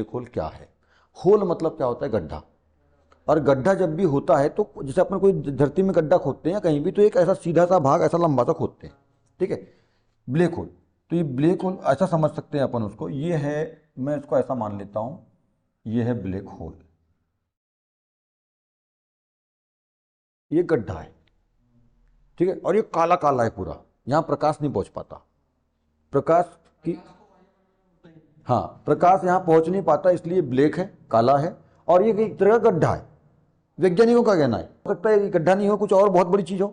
Black hole क्या है। Whole मतलब क्या होता है, गड्ढा। और गड्ढा जब भी होता है तो जैसे अपन कोई धरती में गड्ढा खोदते हैं कहीं भी, तो एक ऐसा सीधा सा भाग ऐसा लंबा सा खोदते हैं, ठीक है, ब्लैक होल। तो ये ब्लैक होल ऐसा समझ सकते हैं अपन उसको, ये है, मैं इसको ऐसा मान लेता हूं, ये है ब्लैक होल, ये गड्ढा है, ठीक है, और ये काला काला है पूरा, यहां प्रकाश नहीं पहुंच पाता, प्रकाश की, हाँ प्रकाश यहां पहुंच नहीं पाता, इसलिए ब्लैक है, काला है, और ये एक तरह का गड्ढा है। वैज्ञानिकों का कहना है, हो सकता है ये गड्ढा नहीं हो, कुछ और बहुत बड़ी चीज हो।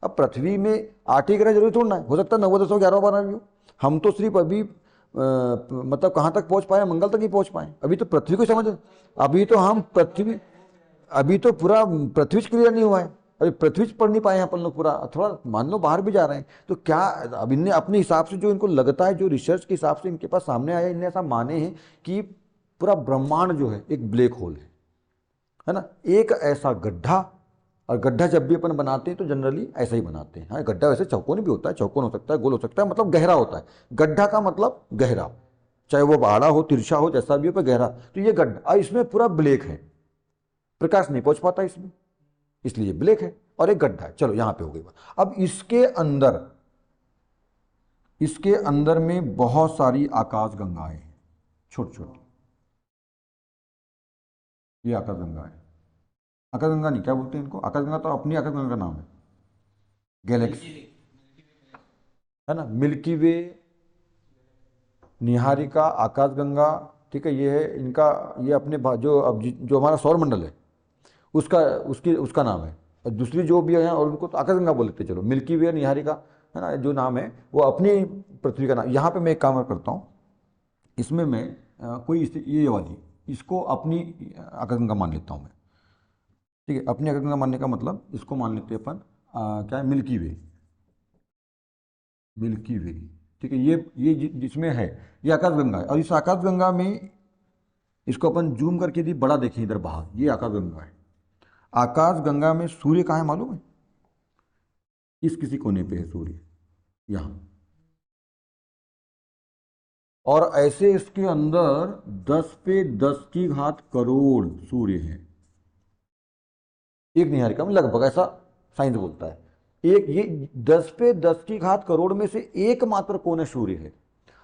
अब पृथ्वी में 8 ही ग्रह जरूरी थोड़ा ना है, हो सकता है 9, 10, 11, 12 भी हो। हम तो सिर्फ अभी मतलब कहाँ तक पहुंच पाए, मंगल तक ही पहुंच पाए, अभी तो पृथ्वी को समझ, अभी तो हम पृथ्वी, अभी तो पूरा पृथ्वी क्लियर नहीं हुआ है, अभी पृथ्वी पढ़ नहीं पाए हैं अपन लोग पूरा, थोड़ा मान लो बाहर भी जा रहे हैं, तो क्या अब इनने अपने हिसाब से जो इनको लगता है, जो रिसर्च के हिसाब से इनके पास सामने आया, इनने ऐसा माने हैं कि पूरा ब्रह्मांड जो है एक ब्लैक होल है ना, एक ऐसा गड्ढा। और गड्ढा जब भी अपन बनाते हैं तो जनरली ऐसा ही बनाते हैं, हाँ गड्ढा वैसे चौकोन भी होता है, चौकोन हो सकता है, गोल हो सकता है, मतलब गहरा होता है। गड्ढा का मतलब गहरा, चाहे वो बाड़ा हो, तिरछा हो, जैसा भी हो, पर गहरा। तो ये गड्ढा, और इसमें पूरा ब्लैक है, प्रकाश नहीं पहुंच पाता इसमें, इसलिए ब्लैक है, और एक गड्ढा है। चलो यहां पे हो गई बात। अब इसके अंदर में बहुत सारी आकाश गंगाएं हैं, छोटी छोटी, ये आकाश गंगा है। आकाश गंगा नहीं, क्या बोलते हैं इनको, आकाश गंगा तो अपनी आकाश गंगा का नाम है, गैलेक्सी, है ना, मिल्की वे, निहारिका, आकाशगंगा, ठीक है, ये है इनका, ये अपने जो अब जो हमारा सौर मंडल है उसका, उसका नाम है। और दूसरी जो भी है और उनको तो आकाशगंगा बोलते हैं, चलो मिल्की वे, निहारिका, है ना, जो नाम है वो अपनी पृथ्वी का नाम। यहाँ पे मैं एक काम करता हूँ, इसमें मैं ये वाली, इसको अपनी आकाशगंगा मान लेता हूँ मैं, ठीक है, अपनी आकाशगंगा मानने का मतलब इसको मान लेते हैं अपन, क्या है, मिल्की वे, मिल्की वे, ठीक है, ये जिसमें है, ये आकाशगंगा है। और इस आकाशगंगा में, इसको अपन जूम करके यदि बड़ा देखें इधर बाहर, ये आकाशगंगा है। आकाशगंगा में सूर्य कहाँ है मालूम है, इस किसी कोने पे है सूर्य, यहाँ। और ऐसे इसके अंदर 10 पे 10 की घात करोड़ सूर्य हैं, एक निहारिका में लगभग, ऐसा साइंस बोलता है। एक ये 10 पे 10 की घात करोड़ में से एकमात्र कौन है, सूर्य है।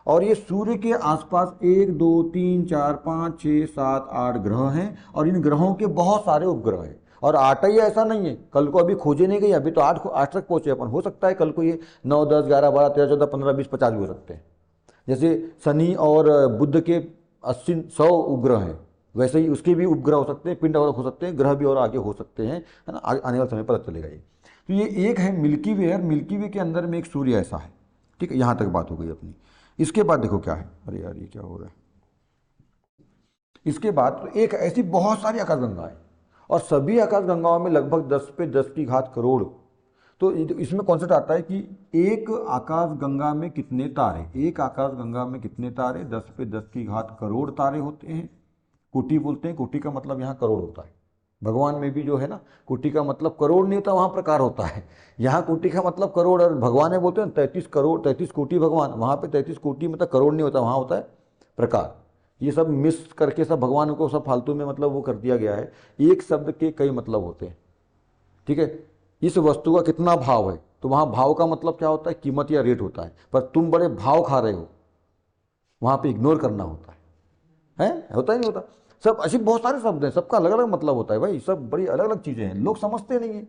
और ये सूर्य के आसपास 1, 2, 3, 4, 5, 6, 7, 8 ग्रह हैं, और इन ग्रहों के बहुत सारे उपग्रह हैं। और 8 ही ऐसा नहीं है, कल को अभी खोजे नहीं गई, अभी तो 8 तक पहुंचे अपन, हो सकता है कल को ये 9, 10, 11, 12, 13, 14, 15, 20, 50 भी हो सकते हैं। जैसे शनि और बुध के 80, 100 उपग्रह हैं, वैसे ही उसके भी उपग्रह हो सकते हैं, पिंड और हो सकते हैं, ग्रह भी और आगे हो सकते हैं, है ना, आने वाले समय पता चलेगा ये। तो ये एक है मिल्की वे, और मिल्की वे के अंदर में एक सूर्य ऐसा है, ठीक है, यहाँ तक बात हो गई अपनी। इसके बाद देखो क्या है, अरे यार ये क्या हो रहा है, इसके बाद तो एक ऐसी बहुत सारी आकाशगंगाएं, और सभी आकाशगंगाओं में लगभग 10 पे 10 की घात करोड़। तो इसमें कॉन्सेप्ट आता है कि एक आकाशगंगा में कितने तारे, एक आकाशगंगा में कितने तारे, 10 पे 10 की घात करोड़ तारे होते हैं। कोटि बोलते हैं, कोटि का मतलब यहाँ करोड़ होता है। भगवान में भी जो है ना, कोटि का मतलब करोड़ नहीं होता, वहाँ प्रकार होता है। यहाँ कोटि का मतलब करोड़, और भगवान में बोलते हैं 33 करोड़, 33 कोटि भगवान, वहाँ पे 33 कोटि मतलब करोड़ नहीं होता, वहाँ होता है प्रकार। ये सब मिस करके सब भगवान को सब फालतू में मतलब वो कर दिया गया है। एक शब्द के कई मतलब होते हैं, ठीक है। इस वस्तु का कितना भाव है, तो वहाँ भाव का मतलब क्या होता है, कीमत या रेट होता है। पर तुम बड़े भाव खा रहे हो, वहाँ पे इग्नोर करना होता है, होता ही नहीं होता। सब ऐसे बहुत सारे शब्द हैं, सबका अलग अलग मतलब होता है भाई, सब बड़ी अलग अलग चीजें हैं, लोग समझते नहीं है,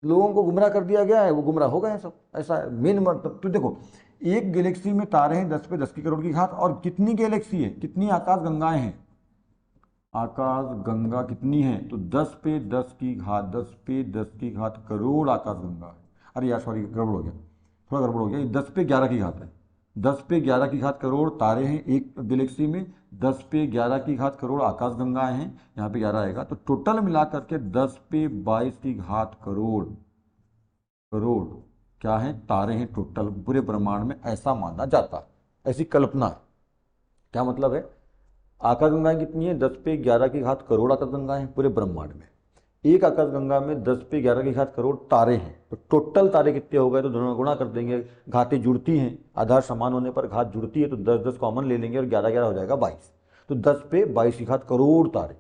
लोगों को गुमराह कर दिया गया है, वो गुमराह हो गए हैं सब, ऐसा है मेन मतलब। तो देखो, एक गैलेक्सी में तारे हैं 10 पे 10 की करोड़ की घात, और कितनी गैलेक्सी है, कितनी आकाश गंगाएं हैं, आकाश गंगा कितनी है, तो 10 पे 10 की घात, 10 पे 10 की घात करोड़ आकाश गंगा है। अरे यार सॉरी, गड़बड़ हो गया, थोड़ा गड़बड़ हो गया, ये 10 पे 11 की घात है, 10 पे 11 की घात करोड़ तारे हैं एक गैलेक्सी में, 10 पे 11 की घात करोड़ आकाश गंगाएं हैं, यहाँ पे 11 आएगा, तो टोटल मिलाकर के 10 पे 22 की घात करोड़, करोड़ क्या है, तारे हैं टोटल पूरे ब्रह्मांड में, ऐसा माना जाता है, ऐसी कल्पना है। क्या मतलब है, आकाशगंगाएं कितनी है, 10 पे 11 की घात करोड़ आकाशगंगाएं हैं पूरे ब्रह्मांड में। एक आकाशगंगा में 10 पे 11 की घात करोड़ तारे हैं, तो टोटल तारे कितने हो गए, तो दोनों गुणा कर देंगे, घातें जुड़ती हैं, आधार समान होने पर घात जुड़ती है, तो 10 10 कॉमन ले लेंगे और 11 11 हो जाएगा 22। तो 10 पे 22 की घात करोड़ तारे,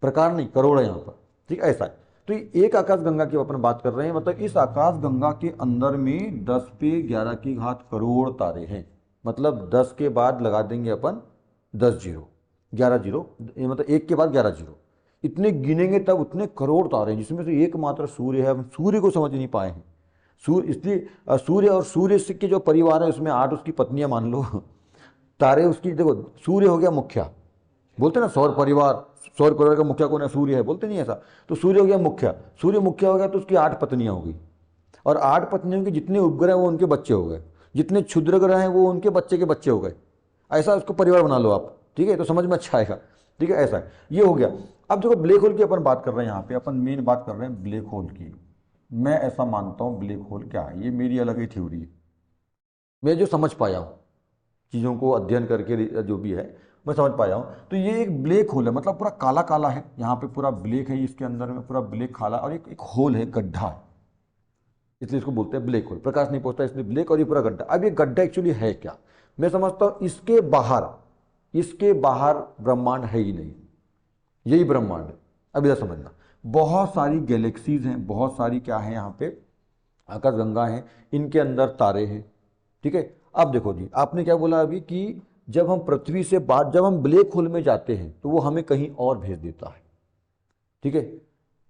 प्रकार नहीं करोड़ है यहाँ पर, ठीक ऐसा है। तो ये एक आकाशगंगा की अपन बात कर रहे हैं, मतलब इस आकाशगंगा के अंदर में 10 पे 11 की घात करोड़ तारे हैं, मतलब 10 के बाद लगा देंगे अपन 10 जीरो, 11 जीरो, ये मतलब एक के बाद 11 जीरो, इतने गिनेंगे तब उतने करोड़ तारे हैं, जिसमें से एकमात्र सूर्य है। हम सूर्य को समझ नहीं पाए हैं। सूर्य इसलिए सूर्य और सूर्य के जो परिवार है उसमें 8 उसकी पत्नियां मान लो, तारे उसकी, देखो सूर्य हो गया मुखिया, बोलते ना सौर परिवार का मुखिया कौन है, सूर्य है, बोलते नहीं ऐसा। तो सूर्य हो गया मुखिया, सूर्य मुखिया हो गया तो उसकी 8 पत्नियां हो गई, और 8 पत्नियों के जितने उपग्रह वो उनके बच्चे हो गए, जितने क्षुद्र ग्रह हैं वो उनके बच्चे के बच्चे हो गए। ऐसा उसको परिवार बना लो आप, ठीक है, तो समझ में अच्छा आएगा, ठीक है, ऐसा है। ये हो गया। अब देखो ब्लैक होल की अपन बात कर रहे हैं, यहाँ पे अपन मेन बात कर रहे हैं ब्लैक होल की। मैं ऐसा मानता हूँ ब्लैक होल क्या है, ये मेरी अलग ही थ्योरी है, मैं जो समझ पाया हूँ चीज़ों को अध्ययन करके, जो भी है मैं समझ पाया हूँ। तो ये एक ब्लैक होल है, मतलब पूरा काला काला है, यहाँ पे पूरा ब्लैक है, इसके अंदर में पूरा ब्लैक काला, और एक होल है, गड्ढा है, इसलिए इसको बोलते हैं ब्लैक होल। प्रकाश नहीं पहुंचता इसलिए ब्लैक, और ये पूरा गड्ढा। अब ये गड्ढा एक्चुअली है क्या, मैं समझता हूँ इसके बाहर ब्रह्मांड है ही नहीं, यही ब्रह्मांड है। अब इधर समझना, बहुत सारी गैलेक्सीज हैं, बहुत सारी क्या है यहाँ पे आकाशगंगा हैं, इनके अंदर तारे हैं, ठीक है। अब देखो जी, आपने क्या बोला अभी कि जब हम पृथ्वी से बाहर, जब हम ब्लैक होल में जाते हैं तो वो हमें कहीं और भेज देता है, ठीक है।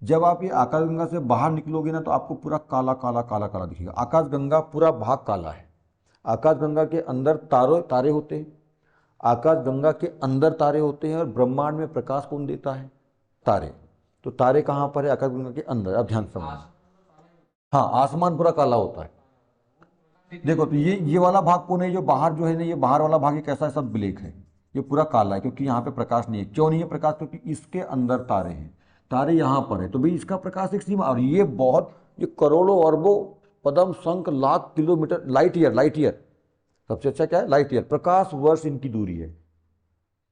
जब आप ये आकाशगंगा से बाहर निकलोगे ना तो आपको पूरा काला काला काला काला दिखेगा, आकाशगंगा पूरा भाग काला है। आकाशगंगा के अंदर तारे होते हैं, आकाशगंगा के अंदर तारे होते हैं, और ब्रह्मांड में प्रकाश कौन देता है, तारे। तो तारे कहाँ पर है, आकाशगंगा के अंदर। अब ध्यान समझना, हाँ आसमान पूरा काला होता है। देखो तो ये वाला भाग कौन है, जो बाहर जो है ना, ये बाहर वाला भाग ये कैसा है, सब ब्लैक है, ये पूरा काला है, क्योंकि यहाँ पे प्रकाश नहीं है। क्यों नहीं है प्रकाश, क्योंकि इसके अंदर तारे हैं, तारे यहाँ पर है, तो भाई इसका प्रकाश एक सीमा, और ये करोड़ों अरबों पदम संख लाख किलोमीटर, लाइट ईयर सबसे अच्छा क्या है, लाइट ईयर, प्रकाश वर्ष इनकी दूरी है।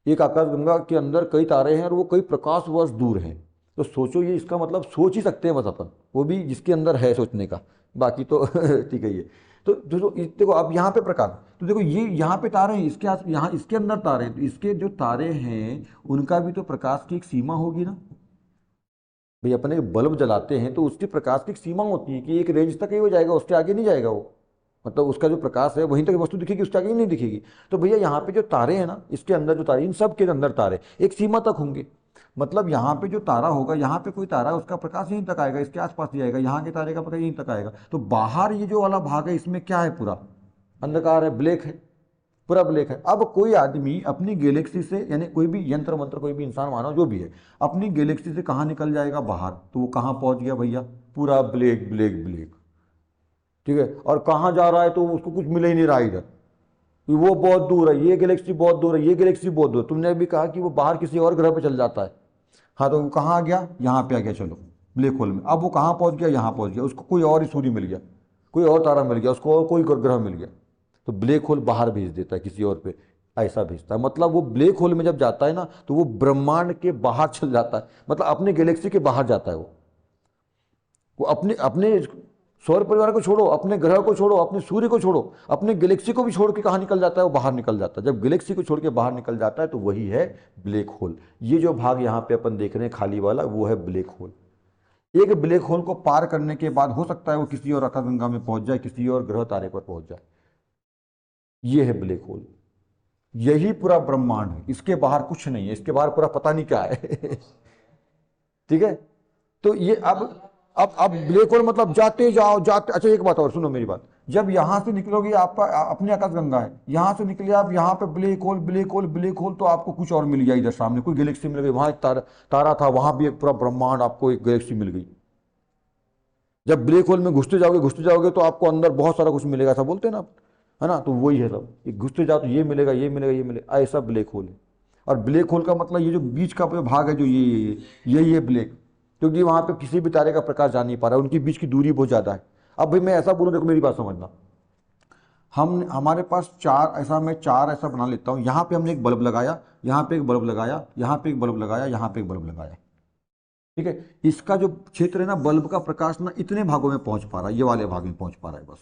एक आकाशगंगा के अंदर कई तारे हैं और वो कई प्रकाश वर्ष दूर हैं। तो सोचो, ये इसका मतलब सोच ही सकते हैं बस अपन, वो भी जिसके अंदर है सोचने का, बाकी तो ठीक है। ये तो देखो अब यहाँ पे प्रकाश, तो देखो ये यहाँ पे तारे हैं, यहाँ इसके अंदर तारे हैं, तो इसके जो तारे हैं उनका भी तो प्रकाश की एक सीमा होगी ना भाई। अपने बल्ब जलाते हैं तो उसकी प्रकाश की एक सीमा होती है कि एक रेंज तक ही हो जाएगा, उसके आगे नहीं जाएगा वो, मतलब उसका जो प्रकाश है वहीं तक वस्तु दिखेगी, उसके आगे ही नहीं दिखेगी। तो भैया यहाँ पे जो तारे हैं ना, इसके अंदर जो तारे, इन सब के अंदर तारे एक सीमा तक होंगे, मतलब यहाँ पे जो तारा होगा, यहाँ पे कोई तारा है उसका प्रकाश यहीं तक आएगा, इसके आसपास ही आएगा, यहाँ के तारे का प्रकाश यहीं तक आएगा। तो बाहर ये जो वाला भाग है इसमें क्या है, पूरा अंधकार है, ब्लैक है, पूरा ब्लैक है। अब कोई आदमी अपनी गैलेक्सी से, यानी कोई भी यंत्र मंत्र, कोई भी इंसान मानो जो भी है, अपनी गैलेक्सी से कहाँ निकल जाएगा, बाहर, तो वो कहाँ पहुंच गया भैया, पूरा ब्लैक ब्लैक ब्लैक, ठीक है। और कहाँ जा रहा है तो उसको कुछ मिल ही नहीं रहा इधर, कि वो बहुत दूर है, ये गैलेक्सी बहुत दूर है, ये गैलेक्सी बहुत दूर। तुमने अभी कहा कि वो बाहर किसी और ग्रह पर चल जाता है, हाँ तो वो कहाँ आ गया, यहाँ पे आ गया, चलो ब्लैक होल में। अब वो कहाँ पहुँच गया, यहाँ पहुँच गया, उसको कोई और ही सूर्य मिल गया, कोई और तारा मिल गया, उसको और कोई ग्रह मिल गया, तो ब्लैक होल बाहर भेज देता है किसी और पे, ऐसा भेजता है। मतलब वो ब्लैक होल में जब जाता है ना तो वो ब्रह्मांड के बाहर चल जाता है, मतलब अपने गैलेक्सी के बाहर जाता है वो अपने अपने सौर परिवार को छोड़ो, अपने ग्रह को छोड़ो, अपने सूर्य को छोड़ो, अपने गैलेक्सी को भी छोड़ के कहाँ निकल जाता है, वो बाहर निकल जाता है। जब गैलेक्सी को छोड़ के बाहर निकल जाता है तो वही है ब्लैक होल। ये जो भाग यहाँ पे अपन देख रहे हैं खाली वाला, वो है ब्लैक होल। एक ब्लैक होल को पार करने के बाद हो सकता है वो किसी और आकाशगंगा में पहुंच जाए, किसी और ग्रह तारे पर पहुंच जाए। ये है ब्लैक होल, यही पूरा ब्रह्मांड है, इसके बाहर कुछ नहीं है, इसके बाहर पूरा पता नहीं क्या है ठीक है। तो ये अब ब्लैक होल मतलब जाते जाओ जाते, अच्छा एक बात और सुनो मेरी बात, जब यहां से निकलोगे, आपका अपने आकाशगंगा है, यहां से निकले आप यहाँ पे black hole black hole black hole, तो आपको कुछ और मिल गया, इधर सामने कोई गैलेक्सी मिल गई, वहां एक तारा था, वहां भी एक पूरा ब्रह्मांड, आपको एक गैलेक्सी मिल गई। जब ब्लैक होल में घुसते जाओगे तो आपको अंदर बहुत सारा कुछ मिलेगा, ऐसा बोलते हैं ना आप, है ना। तो वही है सब, ये घुसते जाओ तो ये मिलेगा ये मिलेगा ये मिलेगा, ऐसा ब्लैक होल है। और ब्लैक होल का मतलब ये जो बीच का जो भाग है, जो ये ब्लैक, क्योंकि वहां पे किसी भी तारे का प्रकाश जा नहीं पा रहा है, उनके बीच की दूरी बहुत ज़्यादा है। अब भाई मैं ऐसा बोलूँ, देखो मेरी बात समझना, हमारे पास चार ऐसा बना लेता हूँ, यहाँ पे हमने एक बल्ब लगाया, यहाँ पे एक बल्ब लगाया, यहाँ पे एक बल्ब लगाया, यहाँ पे एक बल्ब लगाया, ठीक है। इसका जो क्षेत्र है ना, बल्ब का प्रकाश ना इतने भागों में पहुंच पा रहा है, ये वाले भाग में पहुंच पा रहा है बस,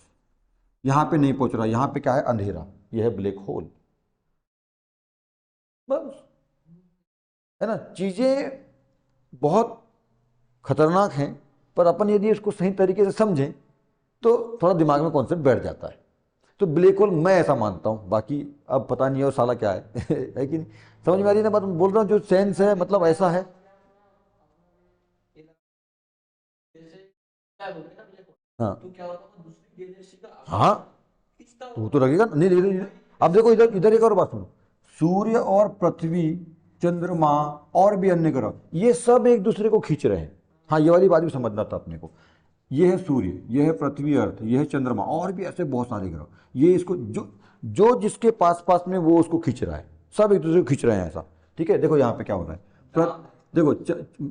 यहाँ पे नहीं पहुंच रहा। यहाँ पे क्या है, अंधेरा, यह है ब्लैक होल। बस, है ना। चीजें बहुत खतरनाक हैं, पर अपन यदि इसको सही तरीके से समझें तो थोड़ा दिमाग में कॉन्सेप्ट बैठ जाता है। तो ब्लैक होल मैं ऐसा मानता हूँ, बाकी अब पता नहीं और साला क्या है है कि नहीं। समझ में आ रही है ना बात, मैं बोल रहा हूँ जो सेंस है मतलब ऐसा है। हाँ हाँ, तो वो तो लगेगा नहीं, नहीं। अब देखो इधर इधर एक और बात सुनो, सूर्य और पृथ्वी, चंद्रमा और भी अन्य ग्रह, ये सब एक दूसरे को खींच रहे हैं। हाँ, ये वाली बात भी समझना था अपने को। ये है सूर्य, ये है पृथ्वी अर्थ, ये है चंद्रमा, और भी ऐसे बहुत सारे ग्रह, ये इसको जो जो जिसके पास पास में वो उसको खींच रहा है, सब एक दूसरे को खींच रहे हैं ऐसा। ठीक है, देखो यहाँ पे क्या हो रहा है। देखो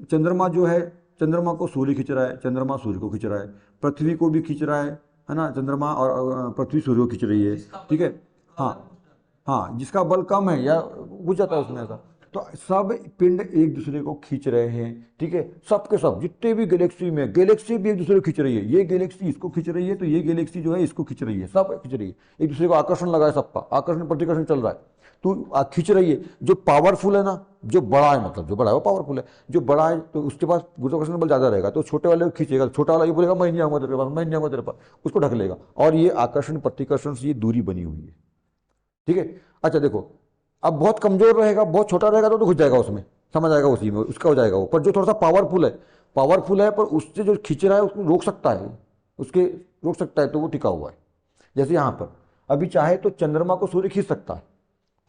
चंद्रमा जो है, चंद्रमा को सूर्य खींच रहा है, चंद्रमा सूर्य को खींच रहा है, पृथ्वी को भी खींच रहा है ना, चंद्रमा और पृथ्वी सूर्य को खींच रही है। ठीक है। हाँ हाँ, जिसका बल कम है या बुझ जाता है उसमें ऐसा। तो सब पिंड एक दूसरे को खींच रहे हैं। ठीक है, सब के सब जितने भी गैलेक्सी में, गैलेक्सी भी एक दूसरे को खींच रही है, ये गैलेक्सी इसको खींच रही है, तो ये गैलेक्सी जो है इसको खींच रही है, सब खींच रही है। एक दूसरे को आकर्षण लगा है, सबका आकर्षण प्रतिकर्षण चल रहा है। तो खींच रही है। जो पावरफुल है ना, जो बड़ा है, मतलब जो बड़ा है वो पावरफुल है, जो बड़ा है तो उसके पास गुरुत्वाकर्षण बल ज्यादा रहेगा, तो छोटे वाले को खींचेगा, छोटा वाला ये बोलेगा मैं नहीं आऊंगा तेरे पास, मैं नहीं आऊंगा तेरे पास, उसको ढक लेगा। और ये आकर्षण प्रतिकर्षण से ये दूरी बनी हुई है। ठीक है। अच्छा देखो, अब बहुत कमजोर रहेगा, बहुत छोटा रहेगा तो घुस जाएगा उसमें, समझ आएगा उसी में, उसका हो जाएगा वो। पर जो थोड़ा सा पावरफुल है, पावरफुल है पर उससे जो खींच रहा है उसको रोक सकता है, उसके रोक सकता है, तो वो टिका हुआ है। जैसे यहाँ पर अभी चाहे तो चंद्रमा को सूर्य खींच सकता है,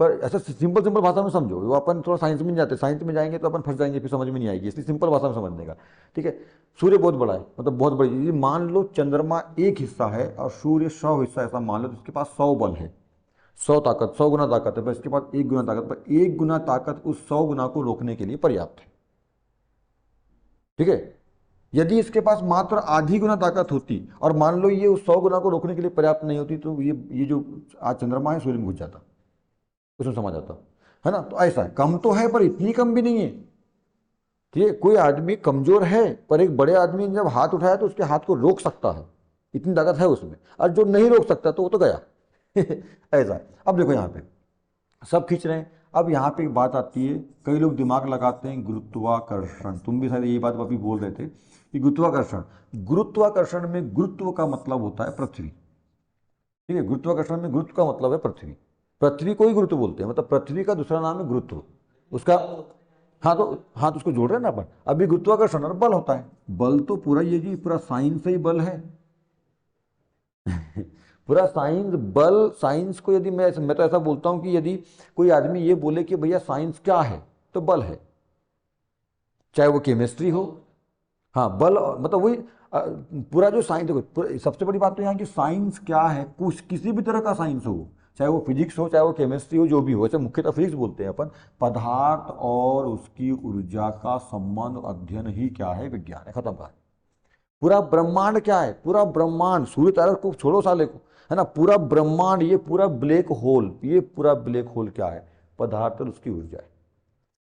पर ऐसा सिंपल सिंपल भाषा में समझो, वो अपन थोड़ा साइंस में नहीं जाते, साइंस में जाएंगे तो अपन फंस जाएंगे, फिर समझ में नहीं आएगी, इसलिए सिंपल भाषा में समझने का। ठीक है। सूर्य बहुत बड़ा है, मतलब बहुत बड़ी, ये मान लो चंद्रमा एक हिस्सा है और सूर्य 100 हिस्सा, ऐसा मान लो, तो उसके पास 100 बल है, 100 ताकत, 100 गुना ताकत है, पर इसके पास 1 गुना ताकत, पर 1 गुना ताकत उस 100 गुना को रोकने के लिए पर्याप्त है। ठीक है। यदि इसके पास मात्र आधी गुना ताकत होती और मान लो ये उस 100 गुना को रोकने के लिए पर्याप्त नहीं होती, तो ये जो आज चंद्रमा है सूर्य में घुस जाता, उसमें समा जाता, है ना। तो ऐसा है, कम तो है पर इतनी कम भी नहीं है। ठीक है, कोई आदमी कमजोर है पर एक बड़े आदमी ने जब हाथ उठाया तो उसके हाथ को रोक सकता है, इतनी ताकत है उसमें। और जो नहीं रोक सकता तो वो तो गया ऐसा है। अब देखो यहाँ पे सब खींच रहे हैं। अब यहाँ पे एक बात आती है, कई लोग दिमाग लगाते हैं गुरुत्वाकर्षण, तुम भी शायद यही बात अभी बोल रहे थे कि गुरुत्वाकर्षण, गुरुत्वाकर्षण में गुरुत्व का मतलब होता है पृथ्वी। ठीक है, गुरुत्वाकर्षण में गुरुत्व का मतलब है पृथ्वी, पृथ्वी को ही गुरुत्व बोलते हैं, मतलब पृथ्वी का दूसरा नाम है गुरुत्व उसका। हाँ तो उसको जोड़ रहे हैं ना अपन, अभी गुरुत्वाकर्षण और बल होता है। बल तो पूरा ये जी पूरा साइंस ही बल है पूरा साइंस बल। साइंस को यदि मैं तो ऐसा बोलता हूं कि यदि कोई आदमी ये बोले कि भैया साइंस क्या है, तो बल है, चाहे वो केमिस्ट्री हो। हाँ बल मतलब वही पूरा जो साइंस, देखो सबसे बड़ी बात तो यहाँ की साइंस क्या है, कुछ किसी भी तरह का साइंस हो, चाहे वो फिजिक्स हो, चाहे वो केमिस्ट्री हो, जो भी हो, ऐसे मुख्यतः फिजिक्स बोलते हैं अपन। पदार्थ और उसकी ऊर्जा का संबंध अध्ययन ही क्या है, विज्ञान है, खत्म बात। पूरा ब्रह्मांड क्या है, पूरा ब्रह्मांड, सूर्य तारा को छोड़ो साले को, है ना, पूरा ब्रह्मांड, ये पूरा ब्लैक होल, ये पूरा ब्लैक होल क्या है, पदार्थ और उसकी ऊर्जा है,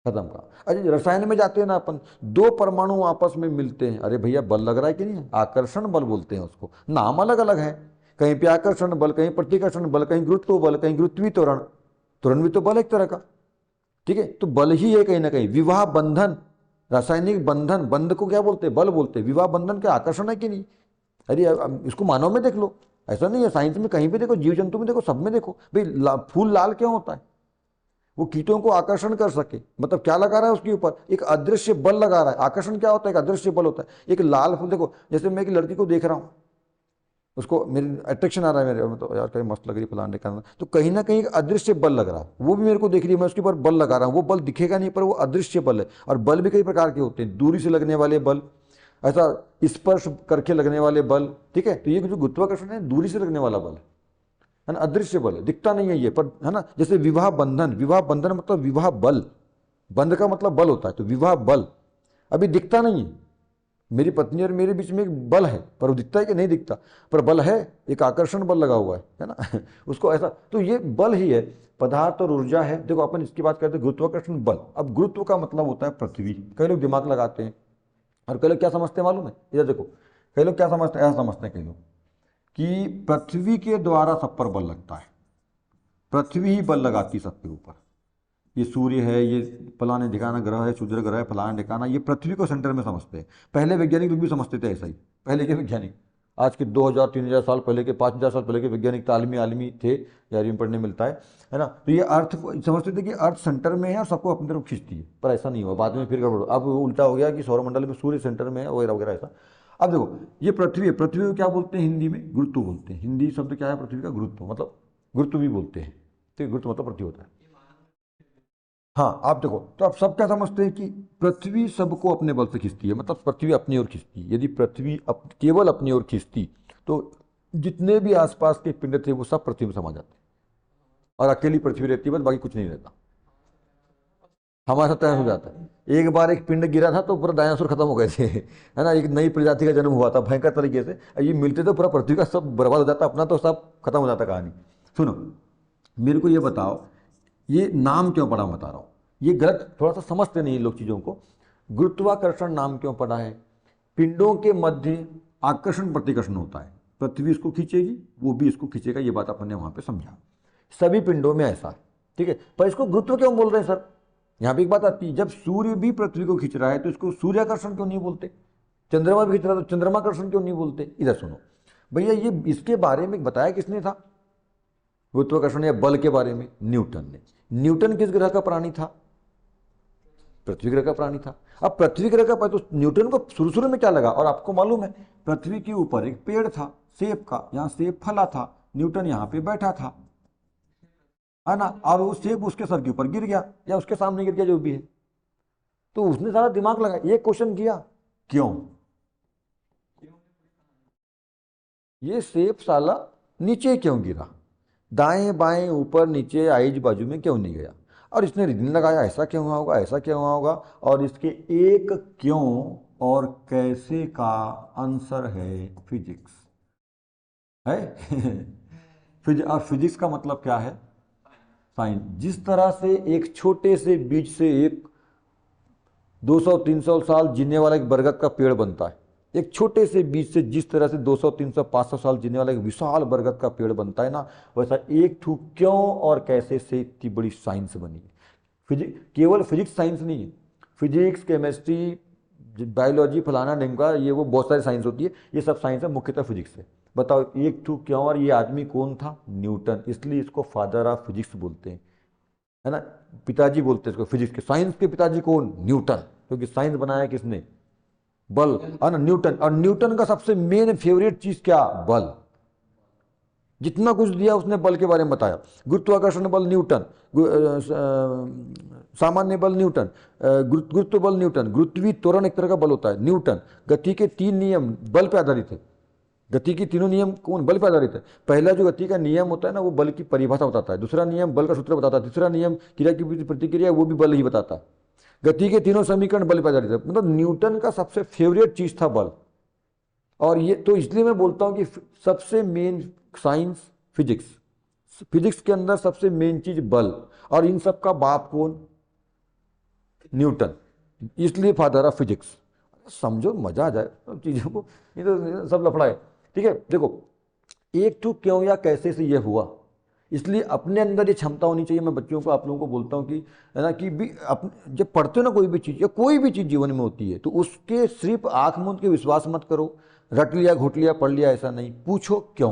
खत्म का। अरे रसायन में जाते हैं ना अपन, दो परमाणु आपस में मिलते हैं, अरे भैया बल लग रहा है कि नहीं, आकर्षण बल बोलते हैं उसको, नाम अलग अलग है, कहीं पे आकर्षण बल, कहीं प्रतिकर्षण बल, कहीं गुरुत्व बल, कहीं गुरुत्वी त्वरण, त्वरण भी तो बल एक तरह का। ठीक है, तो बल ही है कहीं ना कहीं। विवाह बंधन, रासायनिक बंधन, बंध को क्या बोलते हैं, बल बोलते हैं। विवाह बंधन क्या आकर्षण है कि नहीं। अरे अब इसको मानव में देख लो, ऐसा नहीं है, साइंस में कहीं भी देखो, जीव जंतु में देखो, सब में देखो भाई, फूल लाल क्यों होता है, वो कीटों को आकर्षण कर सके, मतलब क्या लगा रहा है उसके ऊपर, एक अदृश्य बल लगा रहा है। आकर्षण क्या होता है, एक अदृश्य बल होता है। एक लाल फूल देखो, जैसे मैं एक लड़की को देख रहा हूँ, उसको मेरी अट्रैक्शन आ रहा है मेरे में, तो यार कहीं मस्त लग रही है फलाने का, तो कहीं ना कहीं एक अदृश्य बल लग रहा है, वो भी मेरे को देख रही है, मैं उसके ऊपर बल लगा रहा हूँ, वो बल दिखेगा नहीं पर वो अदृश्य बल है। और बल भी कई प्रकार के होते हैं, दूरी से लगने वाले बल, ऐसा स्पर्श करके लगने वाले बल। ठीक है, तो ये जो गुरुत्वाकर्षण है दूरी से लगने वाला बल है ना, अदृश्य बल है, दिखता नहीं है ये पर, है ना। जैसे विवाह बंधन, विवाह बंधन मतलब विवाह बल, बंध का मतलब बल होता है, तो विवाह बल अभी दिखता नहीं है, मेरी पत्नी और मेरे बीच में एक बल है, पर वो दिखता है कि नहीं दिखता, पर बल है, एक आकर्षण बल लगा हुआ है ना उसको ऐसा, तो ये बल ही है, पदार्थ और ऊर्जा है। देखो अपन इसकी बात करते हैं गुरुत्वाकर्षण बल। अब गुरुत्व का मतलब होता है पृथ्वी, कई लोग दिमाग लगाते हैं, और कई लोग क्या समझते हैं मालूम है, इधर देखो, कई लोग क्या समझते हैं, ऐसा समझते हैं कई लोग कि पृथ्वी के द्वारा सब पर बल लगता है, पृथ्वी ही बल लगाती है सबके ऊपर। ये सूर्य है, ये फलाने ठिकाना ग्रह है, सूर्य ग्रह है, फलाने ठिकाना, ये पृथ्वी को सेंटर में समझते हैं। पहले वैज्ञानिक लोग भी समझते थे ऐसा ही, पहले के वैज्ञानिक, आज के 2000-3000 साल पहले के, 5000 साल पहले के वैज्ञानिक तालमी आलमी थे, 11वीं में पढ़ने मिलता है ना। तो ये अर्थ समझते थे कि अर्थ सेंटर में है और सबको अपनी तरफ खींचती है, पर ऐसा नहीं हुआ, बाद में फिर गड़बड़, अब वो उल्टा हो गया कि सौरमंडल में सूर्य सेंटर में है वगैरह वगैरह ऐसा। अब देखो, ये पृथ्वी है, पृथ्वी को क्या बोलते हैं हिंदी में, गुरुत्व बोलते हैं। हिंदी शब्द क्या है पृथ्वी का, गुरुत्व, मतलब गुरुत्व भी बोलते हैं, तो गुरुत्व मतलब पृथ्वी होता है। हाँ, आप देखो, तो आप सब क्या समझते हैं कि पृथ्वी सबको अपने बल से खींचती है, मतलब पृथ्वी अपनी ओर खींचती है। यदि पृथ्वी केवल अपनी ओर खींचती तो जितने भी आसपास के पिंड थे वो सब पृथ्वी में समा जाते, और अकेली पृथ्वी रहती है, बस बाकी कुछ नहीं रहता, हमारा तय हो जाता है। एक बार एक पिंड गिरा था तो पूरा डायनासोर खत्म हो गए थे, है ना, एक नई प्रजाति का जन्म हुआ था भयंकर तरीके से, ये मिलते तो पूरा पृथ्वी का सब बर्बाद हो जाता, अपना तो सब खत्म हो जाता कहानी। सुनो, मेरे को ये बताओ, ये नाम क्यों पड़ा, मैं बता रहा हूँ, ये गलत, थोड़ा सा समझते नहीं लोग चीज़ों को। गुरुत्वाकर्षण नाम क्यों पड़ा है, पिंडों के मध्य आकर्षण प्रतिकर्षण होता है, पृथ्वी इसको खींचेगी, वो भी इसको खींचेगा, ये बात अपन ने वहाँ पे समझा, सभी पिंडों में ऐसा है, ठीक है। पर इसको गुरुत्व क्यों बोल रहे हैं सर, यहाँ पे एक बात आती है, जब सूर्य भी पृथ्वी को खींच रहा है तो इसको सूर्याकर्षण क्यों नहीं बोलते, चंद्रमा भी खींच रहा है तो चंद्रमाकर्षण क्यों नहीं बोलते। इधर सुनो भैया, ये इसके बारे में बताया किसने था, गुरुत्वाकर्षण या बल के बारे में, न्यूटन ने। न्यूटन किस ग्रह का प्राणी था, पृथ्वी ग्रह का प्राणी था। अब पृथ्वी ग्रह का, तो न्यूटन को शुरू शुरू में क्या लगा, और आपको मालूम है पृथ्वी के ऊपर एक पेड़ था सेब का, यहाँ सेब फला था, न्यूटन यहाँ पे बैठा था, है ना, और वो सेब उसके सर के ऊपर गिर गया या उसके सामने गिर गया, जो भी है, तो उसने सारा दिमाग लगा, ये क्वेश्चन किया, क्यों ये सेब साला नीचे क्यों गिरा, दाएं बाएं ऊपर नीचे आइज बाजू में क्यों नहीं गया, और इसने रीजन लगाया, ऐसा क्यों हुआ होगा, ऐसा क्यों हुआ होगा, और इसके एक क्यों और कैसे का आंसर है फिजिक्स, है। और फिजिक्स का मतलब क्या है, साइंस। जिस तरह से एक छोटे से बीज से एक 200-300 साल जीने वाला एक बरगद का पेड़ बनता है, एक छोटे से बीज से जिस तरह से 200-300-500 साल जीने वाला एक विशाल बरगद का पेड़ बनता है ना, वैसा एक ठू क्यों और कैसे से इतनी बड़ी साइंस बनी है। केवल फिजिक्स साइंस नहीं है, फिजिक्स, केमिस्ट्री, बायोलॉजी, फलाना ढिमका, ये वो बहुत सारी साइंस होती है, ये सब साइंस है, मुख्यतः फिजिक्स है। बताओ एक ठू क्यों, और ये आदमी कौन था, न्यूटन, इसलिए इसको फादर ऑफ फिजिक्स बोलते हैं, है ना, पिताजी बोलते हैं इसको फिजिक्स के। साइंस के पिताजी कौन, न्यूटन, क्योंकि साइंस बनाया किसने, बल, है ना, न्यूटन। और न्यूटन का सबसे मेन फेवरेट चीज क्या, बल, जितना कुछ दिया उसने बल के बारे में बताया। गुरुत्वाकर्षण बल न्यूटन, सामान्य बल न्यूटन, गुरुत्व बल न्यूटन, गुरुत्वीय त्वरण एक तरह का बल होता है न्यूटन, गति के 3 नियम बल पे आधारित है, गति के तीनों नियम कौन, बल पर आधारित है। पहला जो गति का नियम होता है ना, वो बल की परिभाषा बताता है, दूसरा नियम बल का सूत्र बताता है, तीसरा नियम क्रिया की प्रतिक्रिया, वो भी बल ही बताता है। गति के तीनों समीकरण बल पर आधारित है, मतलब न्यूटन का सबसे फेवरेट चीज था बल। और ये तो इसलिए मैं बोलता हूँ कि सबसे मेन साइंस फिजिक्स, फिजिक्स के अंदर सबसे मेन चीज बल, और इन सब का बाप कौन, न्यूटन, इसलिए फादर ऑफ फिजिक्स। समझो, मजा आ जाए चीजों को, ये तो सब लफड़ा है, ठीक है। देखो, एक तो क्यों या कैसे से ये हुआ, इसलिए अपने अंदर ये क्षमता होनी चाहिए। मैं बच्चों को, आप लोगों को बोलता हूँ कि, है ना, कि भी जब पढ़ते हो ना कोई भी चीज़ या कोई भी चीज़ जीवन में होती है, तो उसके सिर्फ आंख मूंद के विश्वास मत करो, रट लिया घोट लिया पढ़ लिया ऐसा नहीं, पूछो क्यों।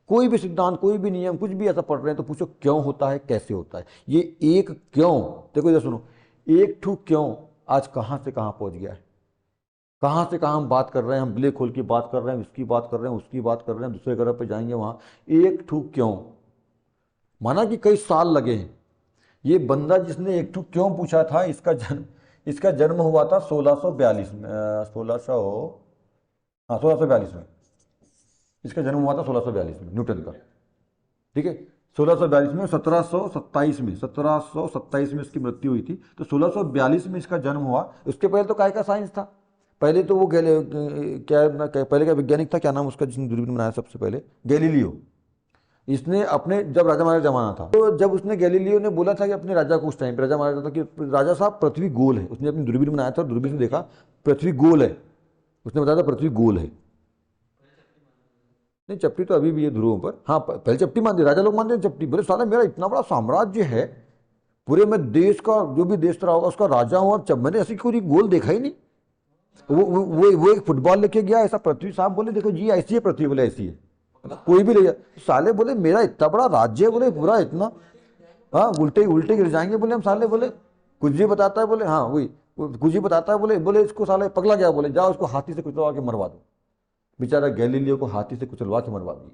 कोई भी सिद्धांत, कोई भी नियम, कुछ भी ऐसा पढ़ रहे हैं तो पूछो क्यों होता है, कैसे होता है। ये एक क्यों, देखो इधर सुनो, एक ठू क्यों आज कहाँ से कहाँ पहुँच गया है, कहाँ से कहाँ हम बात कर रहे हैं, हम ब्लैक होल की बात कर रहे हैं, उसकी बात कर रहे हैं, उसकी बात कर रहे हैं, दूसरे ग्रह पे जाएंगे वहाँ, एक ठू क्यों, माना कि कई साल लगे हैं। ये बंदा जिसने एक ठू क्यों पूछा था, इसका जन्म हुआ था 1642 में, 1600, हाँ 1642 में, इसका जन्म हुआ था 1642 में न्यूटन का, ठीक है। 1642 में, 1727 में, 1727 में इसकी मृत्यु हुई थी, तो 1642 में इसका जन्म हुआ। उसके पहले तो काय का साइंस था, पहले तो वो क्या ना, पहले का वैज्ञानिक था, क्या नाम उसका जिसने दूरबीन बनाया सबसे पहले, गैलीलियो। इसने अपने, जब राजा महाराजा जमाना था, तो जब उसने गैलीलियो ने बोला था कि अपने राजा को, उस टाइम पे राजा महाराजा था, कि राजा साहब पृथ्वी गोल है, उसने अपनी दूरबीन बनाया था और दूरबीन से देखा पृथ्वी गोल है, उसने बताया था पृथ्वी गोल है। नहीं, चपटी तो अभी भी है ध्रुवों पर, हाँ पहले चपटी मानते, राजा लोग मानते हैं चपटी। बोले साला मेरा इतना बड़ा साम्राज्य है, पूरे में देश का जो भी देश रहा होगा उसका राजा हूं, और जब मैंने ऐसी कोई गोल देखा ही नहीं। वो एक फुटबॉल लेके गया ऐसा, पृथ्वी साहब बोले देखो जी ऐसी है पृथ्वी, बोले ऐसी है, कोई भी ले जाए। साले बोले मेरा इतना बड़ा राज्य है, बोले पूरा इतना, हाँ उल्टे उल्टे गिर जाएंगे बोले हम, साले बोले कुछ भी बताता है, बोले हाँ वही कुछ ही बताता है, बोले बोले इसको साले पगला गया, बोले जाओ इसको हाथी से कुचलवा के मरवा दो। बेचारा गैलीलियो को हाथी से कुचलवा के मरवा दिए,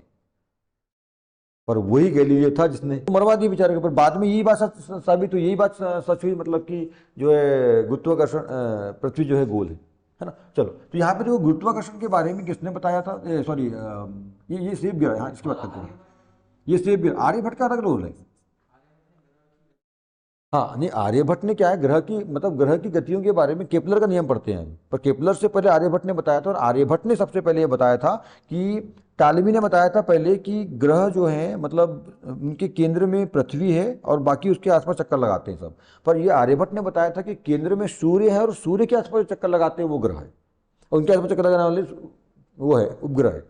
पर वही गैलीलियो था जिसने मरवा दिया बेचारे के। पर बाद में यही बात साबित हुई, यही बात सच हुई, मतलब कि जो है गुरुत्वाकर्षण, पृथ्वी जो है गोल है ना। चलो, तो यहाँ पे देखो गुरुत्वाकर्षण के बारे में किसने बताया था, सॉरी ये सेब गिरा, हाँ इसकी बात करते हैं। ये सेब गिरा, आर्यभट्ट का अलग रोल है। हाँ नहीं, आर्यभट्ट ने क्या है, ग्रह की मतलब ग्रह की गतियों के बारे में केपलर का नियम पढ़ते हैं, पर केपलर से पहले आर्यभट्ट ने बताया था, और आर्यभट्ट ने सबसे पहले ये बताया था कि टालमी ने बताया था पहले कि ग्रह जो हैं मतलब उनके केंद्र में पृथ्वी है और बाकी उसके आसपास चक्कर लगाते हैं सब। पर ये आर्यभट्ट ने बताया था कि केंद्र में सूर्य है और सूर्य के आसपास चक्कर लगाते हैं वो ग्रह है, और उनके आसपास चक्कर लगाने वाले वो है उपग्रह है।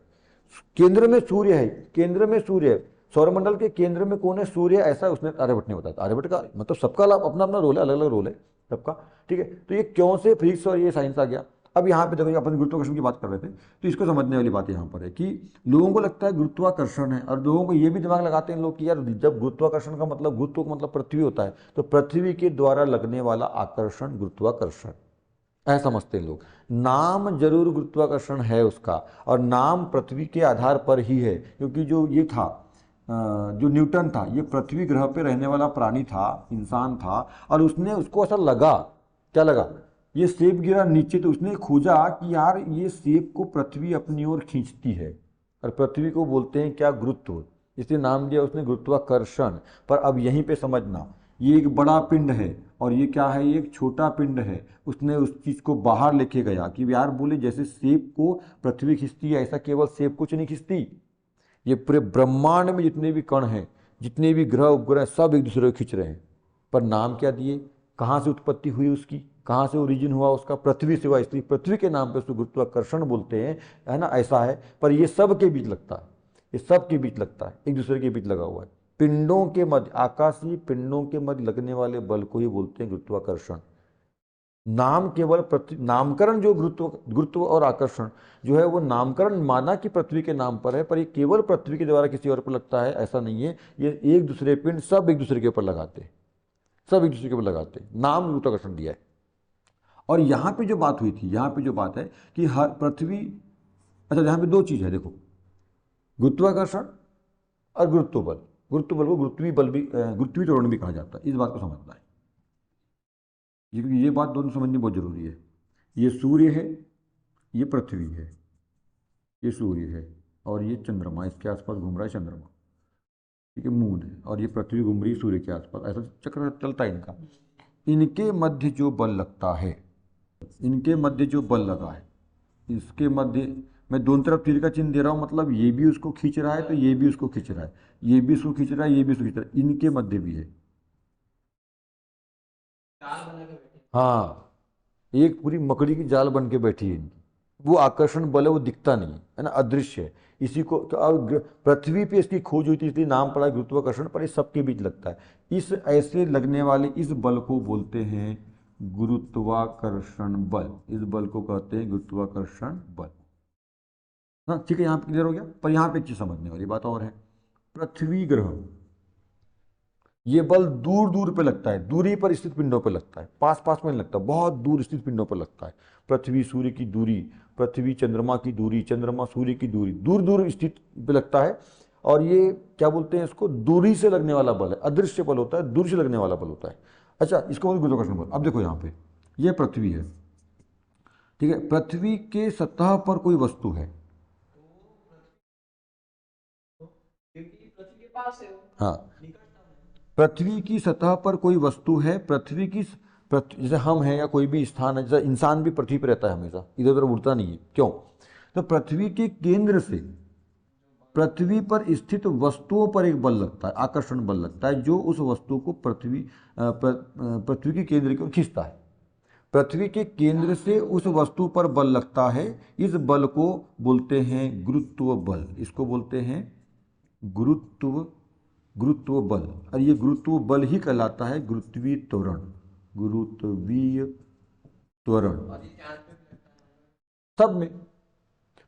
केंद्र में सूर्य है, केंद्र में सूर्य है, सौरमंडल के केंद्र में कौन है, सूर्य, ऐसा उसने आर्यभट्ट ने बताया। आर्यभट्ट का मतलब सबका अपना अपना रोल है, अलग अलग रोल है सबका, ठीक है। तो ये क्यों से फिजिक्स और ये साइंस आ गया। अब यहाँ पे देखो अपन गुरुत्वाकर्षण की बात कर रहे थे, तो इसको समझने वाली बात यहाँ पर है कि लोगों को लगता है गुरुत्वाकर्षण है, और लोगों को ये भी दिमाग लगाते हैं लोग कि यार जब गुरुत्वाकर्षण का मतलब, गुरुत्व का मतलब पृथ्वी होता है, तो पृथ्वी के द्वारा लगने वाला आकर्षण गुरुत्वाकर्षण, ऐसा समझते हैं लोग। नाम जरूर गुरुत्वाकर्षण है उसका, और नाम पृथ्वी के आधार पर ही है, क्योंकि जो ये था जो न्यूटन था, ये पृथ्वी ग्रह पे रहने वाला प्राणी था, इंसान था, और उसने, उसको ऐसा लगा, क्या लगा, ये सेब गिरा नीचे, तो उसने खोजा कि यार ये सेब को पृथ्वी अपनी ओर खींचती है, और पृथ्वी को बोलते हैं क्या, गुरुत्व, इसलिए नाम दिया उसने गुरुत्वाकर्षण। पर अब यहीं पे समझना, ये एक बड़ा पिंड है और ये क्या है, ये एक छोटा पिंड है। उसने उस चीज को बाहर लेके गया कि यार बोले जैसे सेब को पृथ्वी खींचती है, ऐसा केवल सेब को नहीं खींचती, ये पूरे ब्रह्मांड में जितने भी कण हैं, जितने भी ग्रह उपग्रह, सब एक दूसरे को खींच रहे हैं। पर नाम क्या दिए, कहाँ से उत्पत्ति हुई उसकी, कहाँ से ओरिजिन हुआ उसका, पृथ्वी से हुआ, इसलिए पृथ्वी के नाम पे उसको गुरुत्वाकर्षण बोलते हैं, है ना, ऐसा है। पर ये सब के बीच लगता है, ये सब के बीच लगता है, एक दूसरे के बीच लगा हुआ है। पिंडों के मध्य, आकाशीय पिंडों के मध्य लगने वाले बल को ही बोलते हैं गुरुत्वाकर्षण। नाम केवल पृथ्वी, नामकरण जो गुरुत्व गुरुत्व और आकर्षण जो है, वो नामकरण माना कि पृथ्वी के नाम पर है, पर ये केवल पृथ्वी के द्वारा किसी और पर लगता है ऐसा नहीं है। ये एक दूसरे पिंड सब एक दूसरे के ऊपर लगाते हैं, सब एक दूसरे के ऊपर लगाते हैं, नाम गुरुत्वाकर्षण दिया है। और यहाँ पे जो बात हुई थी, यहाँ पे जो बात है कि हर पृथ्वी, अच्छा यहाँ पे दो चीज है देखो, गुरुत्वाकर्षण और गुरुत्व बल। गुरुत्व बल को गुरुत्वीय बल भी, गुरुत्वीय त्वरण भी कहा जाता है, इस बात को समझना है, क्योंकि ये बात दोनों समझनी बहुत जरूरी है। ये सूर्य है, ये पृथ्वी है, ये सूर्य है, और ये चंद्रमा, इसके आसपास घूम रहा है चंद्रमा, ठीक है, मून है, और ये पृथ्वी घूम रही है सूर्य के आसपास, ऐसा चक्र चलता है इनका। इनके मध्य जो बल लगता है, इनके मध्य जो बल लगा है, इसके मध्य, मैं दोनों तरफ तीर का चिन्ह दे रहा हूँ, मतलब ये भी उसको खींच रहा है तो ये भी उसको खींच रहा है, ये भी उसको खींच रहा है, ये भी उसको खींच रहा है, इनके मध्य भी है। हाँ, एक पूरी मकड़ी की जाल बन के बैठी है इनकी, वो आकर्षण बल है, वो दिखता नहीं है ना, अदृश्य है। इसी को तो अब पृथ्वी पे इसकी खोज हुई थी, इसलिए नाम पड़ा गुरुत्वाकर्षण, पर इस सबके बीच लगता है। इस ऐसे लगने वाले इस बल को बोलते हैं गुरुत्वाकर्षण बल, इस बल को कहते हैं गुरुत्वाकर्षण बल। हाँ ठीक है, यहाँ पे क्लियर हो गया। पर यहाँ पे एक चीज समझने वाली बात और है, पृथ्वी ग्रह, ये बल दूर दूर पे लगता है, दूरी पर स्थित पिंडों पर लगता है, पास पास में नहीं लगता, बहुत दूर स्थित पिंडों पर लगता है। पृथ्वी सूर्य की दूरी, पृथ्वी चंद्रमा की दूरी, चंद्रमा सूर्य की दूरी, दूर दूर स्थित पे लगता है। और ये क्या बोलते हैं, इसको दूरी से लगने वाला बल है, अदृश्य बल होता है, दूर से लगने वाला बल होता है। अच्छा, इसको बोलते गुरुत्वाकर्षण बल। अब देखो यहाँ पे, ये पृथ्वी है, ठीक है, पृथ्वी के सतह पर कोई वस्तु है, हाँ, पृथ्वी की सतह पर कोई वस्तु है, जैसे हम हैं या कोई भी स्थान है, जैसे इंसान भी पृथ्वी पर रहता है हमेशा, इधर उधर उड़ता नहीं है, क्यों, तो पृथ्वी के केंद्र से, पृथ्वी पर स्थित वस्तुओं पर एक बल लगता है, आकर्षण बल लगता है, जो उस वस्तु को पृथ्वी के केंद्र को खींचता है। पृथ्वी के केंद्र से उस वस्तु पर बल लगता है, इस बल को बोलते हैं गुरुत्व बल। इसको बोलते हैं गुरुत्व बल। और ये गुरुत्व बल ही कहलाता है गुरुत्वीय त्वरण। गुरुत्वीय त्वरण सब में,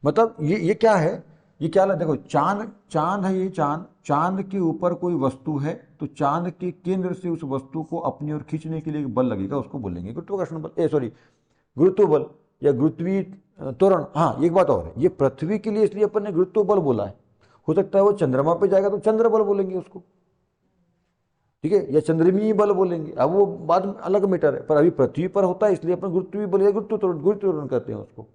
मतलब ये क्या है, ये क्या देखो, चांद है, ये चांद के ऊपर कोई वस्तु है, तो चांद के केंद्र से उस वस्तु को अपनी ओर खींचने के लिए एक बल लगेगा, उसको बोलेंगे गुरुत्वाकर्षण बल, सॉरी गुरुत्व बल या गुरुत्वीय त्वरण। हाँ, एक बात और है, ये पृथ्वी के लिए इसलिए अपन ने गुरुत्व बल बोला है। हो सकता है वो चंद्रमा पे जाएगा तो चंद्र बल बोलेंगे उसको, ठीक है, या चंद्रमीय बल बोलेंगे, अब वो बाद में अलग मैटर है, पर अभी पृथ्वी पर होता है इसलिए अपन गुरुत्वीय बल या गुरुत्व त्वरण कहते हैं उसको।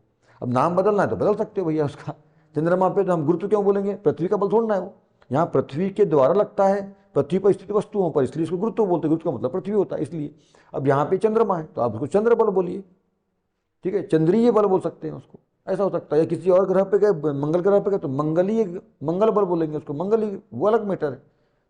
अब नाम बदलना है तो बदल सकते हो भैया उसका। चंद्रमा पे तो हम गुरुत्व क्यों बोलेंगे, पृथ्वी का बल थोड़ना है वो, यहाँ पृथ्वी के द्वारा लगता है पृथ्वी पर स्थित वस्तुओं पर, इसलिए इसको गुरुत्व बोलते हैं। गुरुत्व का मतलब पृथ्वी होता है इसलिए। अब यहाँ पे चंद्रमा है तो आप उसको चंद्र बल बोलिए, ठीक है, चंद्रीय बल बोल सकते हैं उसको, ऐसा हो सकता है। या किसी और ग्रह पे गए, मंगल ग्रह पे गए तो मंगल बल बोलेंगे उसको, मंगलीय, वो अलग मैटर है,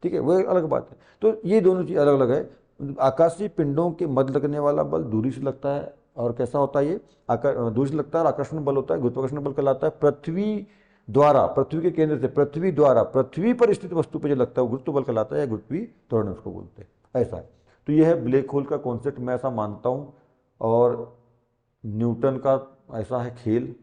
ठीक है, वो अलग बात है। तो ये दोनों चीज़ अलग अलग है। आकाशीय पिंडों के मध्य लगने वाला बल दूरी से लगता है, और कैसा होता है ये, दूरी से लगता है, और आकर्षण बल होता है, गुरुत्वाकर्षण बल कहलाता है। पृथ्वी द्वारा, पृथ्वी के केंद्र से पृथ्वी द्वारा पृथ्वी पर स्थित वस्तु पर जो लगता है वो गुरुत्व बल कहलाता है, या गुरुत्वीय त्वरण उसको बोलते हैं, ऐसा है। तो ये है ब्लैक होल का कॉन्सेप्ट, मैं ऐसा मानता हूँ। और न्यूटन का ऐसा है खेल,